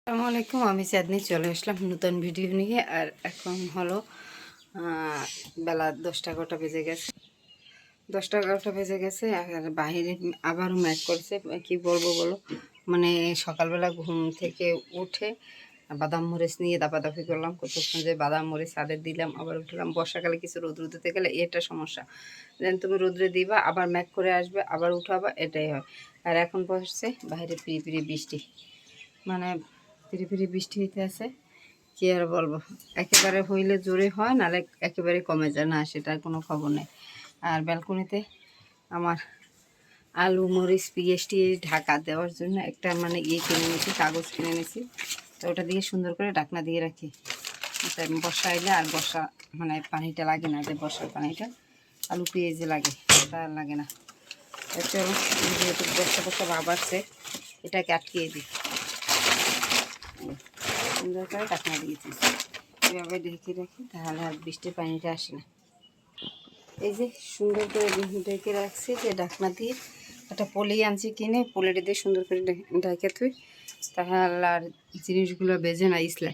আসসালামু আলাইকুম। আমি চাঁদনি চলে আসলাম নতুন ভিডিও নিয়ে। আর এখন হলো বেলা 10টা 11টা বেজে গেছে। 10টা 11টা বেজে গেছে আর বাইরে আবারও ম্যাক করছে। কি বলবো বলো, মানে সকালবেলা ঘুম থেকে উঠে বাদাম মরিচ নিয়ে দাপাদাপি করলাম কতক্ষণ, যে বাদাম মরিচ ছাদে দিলাম, আবার উঠলাম। বর্ষাকালে কিছু রোদ দিতে গেলে এটা সমস্যা, দেন তুমি রোদ্রে দিবা আবার ম্যাক করে আসবে আবার উঠাবা, এটাই হয়। আর এখন বসছে বাইরে পিড়ি পিড়ি বৃষ্টি, মানে ফিরি ফিরি বৃষ্টি হইতে আছে। কি আর বলবো, একেবারে হইলে জোরে হয়, নাহলে একেবারে কমে যায় না, সেটার কোনো খবর নেই। আর ব্যালকনিতে আমার আলু মরিচ পিএসটি ঢাকা দেওয়ার জন্য একটা মানে কিনে নিয়েছি, কাগজ কিনে নিয়েছি। তো ওটা দিয়ে সুন্দর করে ঢাকনা দিয়ে রাখি, তাই বর্ষা এলে আর বর্ষা মানে পানিটা লাগে না, যে বর্ষার পানিটা আলু পেঁয়াজে লাগে, তা আর লাগে না। চলো, যেহেতু বর্ষা বর্ষা ভাব আসছে, এটাকে আটকিয়ে দিই। সুন্দর করে ঢাকনা দিয়েছি, এভাবে ঢেকে রাখি, তাহলে আর বৃষ্টির পানিটা আসে না। এই যে সুন্দর করে ঢেকে রাখছি, যে ঢাকনা দিয়ে একটা পলি আনছি কিনে, পলিটা দিয়ে সুন্দর করে ঢেকে থুই, তাহলে আর জিনিসগুলো বেজে না ইসলে।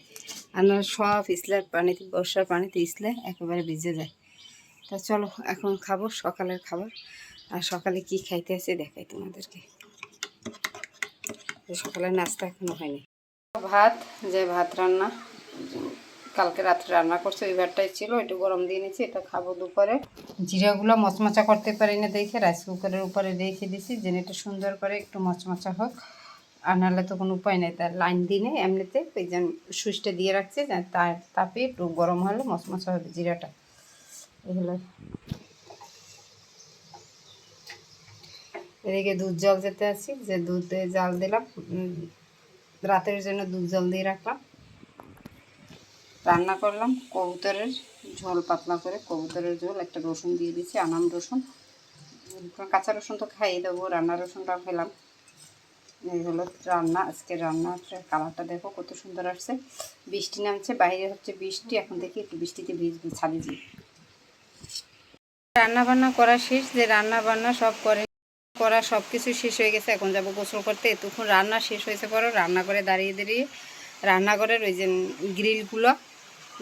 আর না সব ইসলার পানিতে, বর্ষার পানিতে ইসলে একেবারে ভিজে যায়। তা চলো এখন খাবো সকালের খাবার। আর সকালে কি খাইতে আছে দেখাই তোমাদেরকে। সকালের নাস্তা এখনো হয়নি। ভাত, যে ভাত রান্না কালকে রাত্রে রান্না করছে, ওই ভাতটাই ছিল, একটু গরম দিয়ে নিয়েছি, এটা খাবো দুপুরে। জিরাগুলো মচমচা করতে পারি না দেখে রাইস কুকারের উপরে রেখে দিছি, যেন এটা সুন্দর করে একটু মচমচা হোক। আর নাহলে তো কোনো উপায় নেই, তার লাইন দিয়ে নেই এমনিতে ওই যেন সুইচটা দিয়ে রাখছে, তার তাপে একটু গরম হলে মচমচা হবে জিরাটা। এগুলো এদিকে দুধ জল যেতে আছি, যে দুধে জাল দিলাম, রাতের জন্য দুধ জল দিয়ে রাখলাম। রান্না করলাম কবুতরের ঝোল, পাতলা করে কবুতরের ঝোল, একটা রসুন দিয়ে দিচ্ছি, আনাম রসুন, কাঁচা রসুন তো খাইয়ে দেবো, রান্না রসুনটাও খেলাম। এই হলো রান্না, আজকে রান্নার কালারটা দেখো কত সুন্দর আসছে। বৃষ্টি নামছে, বাইরে হচ্ছে বৃষ্টি, এখন দেখি একটু বৃষ্টিতে ভিজবো ছাদে যাই। রান্না বান্না করা শেষ, যে রান্না বান্না সব করা সব কিছু শেষ হয়ে গেছে, এখন যাবো গোসল করতে। এতক্ষণ রান্না শেষ হয়েছে পরও রান্না করে দাঁড়িয়ে দাঁড়িয়ে রান্নাঘরের ওই যে গ্রিলগুলো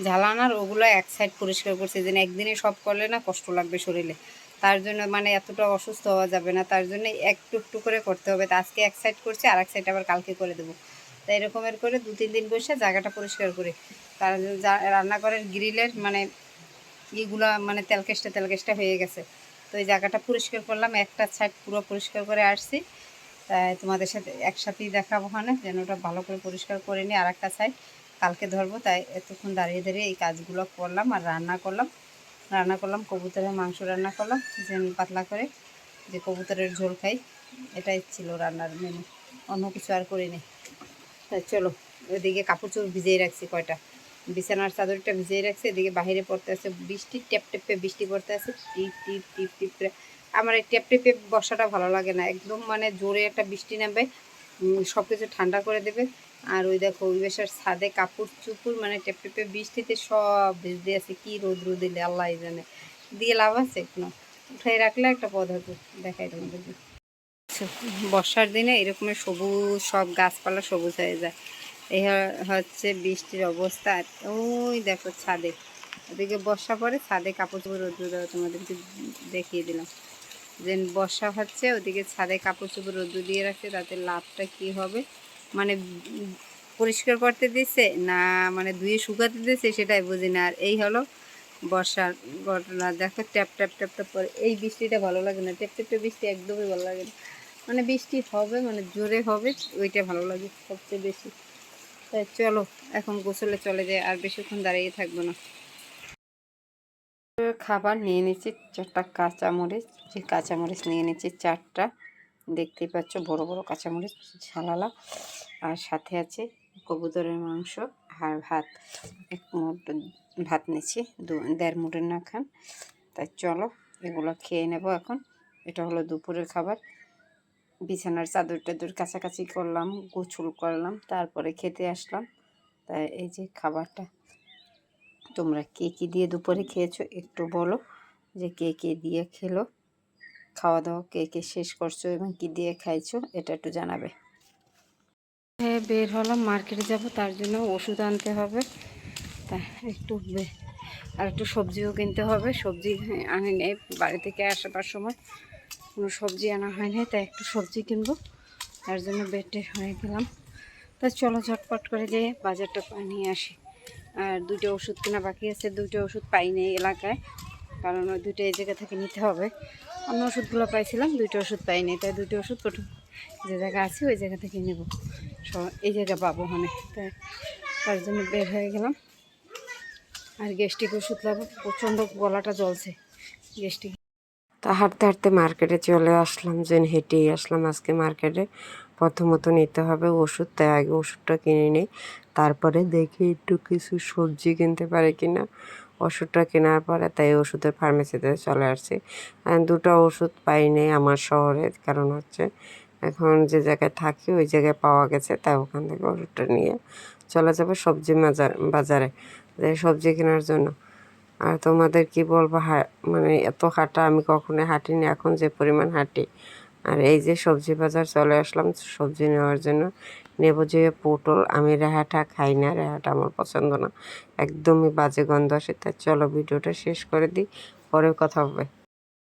ঝালানার ওগুলো এক সাইড পরিষ্কার করছে, যেন একদিনে সব করলে না কষ্ট লাগবে শরীরে, তার জন্য মানে এতটা অসুস্থ হওয়া যাবে না, তার জন্য একটু একটু করে করতে হবে। তা আজকে এক সাইড করছি, আর এক সাইড আবার কালকে করে দেবো। তাই এরকমের করে 2-3 দিন বসে জায়গাটা পরিষ্কার করে, তার রান্নাঘরের গ্রিলের মানে ইগুলো মানে তেলকেষ্টা হয়ে গেছে। তো এই জায়গাটা পরিষ্কার করলাম, একটা সাইড পুরো পরিষ্কার করে আসছি। তাই তোমাদের সাথে একসাথেই দেখাবো, ওখানে যেন ওটা ভালো করে পরিষ্কার করে নিই। আর একটা সাইড কালকে ধরবো, তাই এতক্ষণ দাঁড়িয়ে দাঁড়িয়ে এই কাজগুলো করলাম। আর রান্না করলাম কবুতরের মাংস রান্না করলাম, যেন পাতলা করে, যে কবুতরের ঝোল খাই, এটাই ছিল রান্নার মেনু, অন্য কিছু আর করিনি। তাই চলো, ওইদিকে কাপড় চোপড় ভিজিয়ে রাখছি, কয়টা বিছানার চাদরটা ভিজিয়ে রাখছি, এদিকে বাহিরে পড়তে আছে বৃষ্টি, টেপ টেপে বৃষ্টি পড়তে আছে, টিপ টিপ টিপ টিপ করে। আমার এই টেপ টেপে বর্ষাটা ভালো লাগে না, একদম মানে জোরে একটা বৃষ্টি নামবে, সব কিছু ঠান্ডা করে দেবে। আর ওই দেখো ওই বেশার ছাদে কাপড় চুপুর মানে টেপ টেপে বৃষ্টিতে সব ভিজতে আছে, কি রোদ দিলে আল্লাহ জানে, দিয়ে লাভ আছে কোনো, উঠাই রাখলে একটা পদ হতো। দেখাই তোমাদেরকে, বর্ষার দিনে এরকমের সবুজ, সব গাছপালা সবুজ হয়ে যায়। এই হচ্ছে বৃষ্টির অবস্থা। ওই দেখো ছাদে, ওদিকে বর্ষা পড়ে, ছাদে কাপড় চোপড় রোদ্র দেওয়া তোমাদেরকে দেখিয়ে দিলাম, যে বর্ষা হচ্ছে, ওদিকে ছাদে কাপড় চোপড় রোদ্র দিয়ে রাখছে। তাতে লাভটা কি হবে, মানে পরিষ্কার করতে দিচ্ছে না, মানে ধুয়ে শুকাতে দিচ্ছে, সেটাই বুঝি না। আর এই হলো বর্ষার ঘটনা, দেখো ট্যাপ ট্যাপ ট্যাপ ট্যাপ পরে। এই বৃষ্টিটা ভালো লাগে না, ট্যাপ ট্যাপটা বৃষ্টি একদমই ভালো লাগে না, মানে বৃষ্টি হবে মানে জোরে হবে, ওইটা ভালো লাগে সবচেয়ে বেশি। তাই চলো এখন গোসলে চলে যায়, আর বেশিক্ষণ দাঁড়িয়ে থাকবো না। খাবার নিয়ে নিচ্ছি 4টা কাঁচামরিচ, যে কাঁচামরিচ নিয়ে নিচ্ছি 4টা, দেখতেই পাচ্ছ বড় বড় কাঁচামরিচ ঝালালা। আর সাথে আছে কবুতরের মাংস আর ভাত, 1 মুঠ ভাত নিচ্ছি, 1.5 মুঠের না খান। তাই চলো এগুলো খেয়ে নেব এখন। এটা হলো দুপুরের খাবার। বিছানার চাদর টাদর কাছাকাছি করলাম, গোসল করলাম, তারপরে খেতে আসলাম। তাই এই যে খাবারটা, তোমরা কে কী দিয়ে দুপুরে খেয়েছো একটু বলো, যে কে কে দিয়ে খেলো, খাওয়া দাওয়া কে কে শেষ করছো এবং কী দিয়ে খাইছো, এটা একটু জানাবে। বের হলাম, মার্কেটে যাব, তার জন্য ওষুধ আনতে হবে। তা একটু আর একটু সবজিও কিনতে হবে। সবজি আনি নেই, বাড়ি থেকে আসার সময় কোনো সবজি আনা হয়নি, তাই একটু সবজি কিনবো, তার জন্য বের হয়ে গেলাম। তা চলো ঝটপট করে যেয়ে বাজারটা নিয়ে আসি। আর দুটো ওষুধ কেনা বাকি আছে, দুটো ওষুধ পাই নেই এলাকায়, কারণ ওই দুটো এই জায়গা থেকে নিতে হবে। অন্য ওষুধগুলো পাইছিলাম, দুটো ওষুধ পাইনি, তাই দুটো ওষুধ প্রথম যে জায়গা আছে ওই জায়গা থেকে নেব, এই জায়গা পাবো মানে, তাই তার জন্য বের হয়ে গেলাম। আর গ্যাস্ট্রিক ওষুধ লাগবে, প্রচণ্ড গলাটা জ্বলছে গ্যাস্ট্রিক। তা হাঁটতে হাঁটতে মার্কেটে চলে আসলাম, যে হেঁটেই আসলাম আজকে মার্কেটে। প্রথমত নিতে হবে ওষুধ, তাই আগে ওষুধটা কিনে নিই, তারপরে দেখি একটু কিছু সবজি কিনতে পারে কিনা। ওষুধটা কেনার পরে তাই ওষুধের ফার্মেসিতে চলে আসছি। দুটো ওষুধ পাইনি আমার শহরে, কারণ হচ্ছে এখন যে জায়গায় থাকি ওই জায়গায় পাওয়া গেছে, তাই ওখান থেকে ওষুধটা নিয়ে চলে যাবো সবজি বাজারে সবজি কেনার জন্য। আর তোমাদের কি বলবো, মানে এত হাঁটা আমি কখনোই হাঁটিনি, এখন যে পরিমাণ হাঁটি। আর এই যে সবজি বাজার চলে আসলাম সবজি নেওয়ার জন্য। নেব যে পটল, আমি রেহাটা খাই না, রেহাটা আমার পছন্দ না, একদমই বাজে গন্ধ আসে। তাই চলো ভিডিওটা শেষ করে দিই, পরে কথা হবে।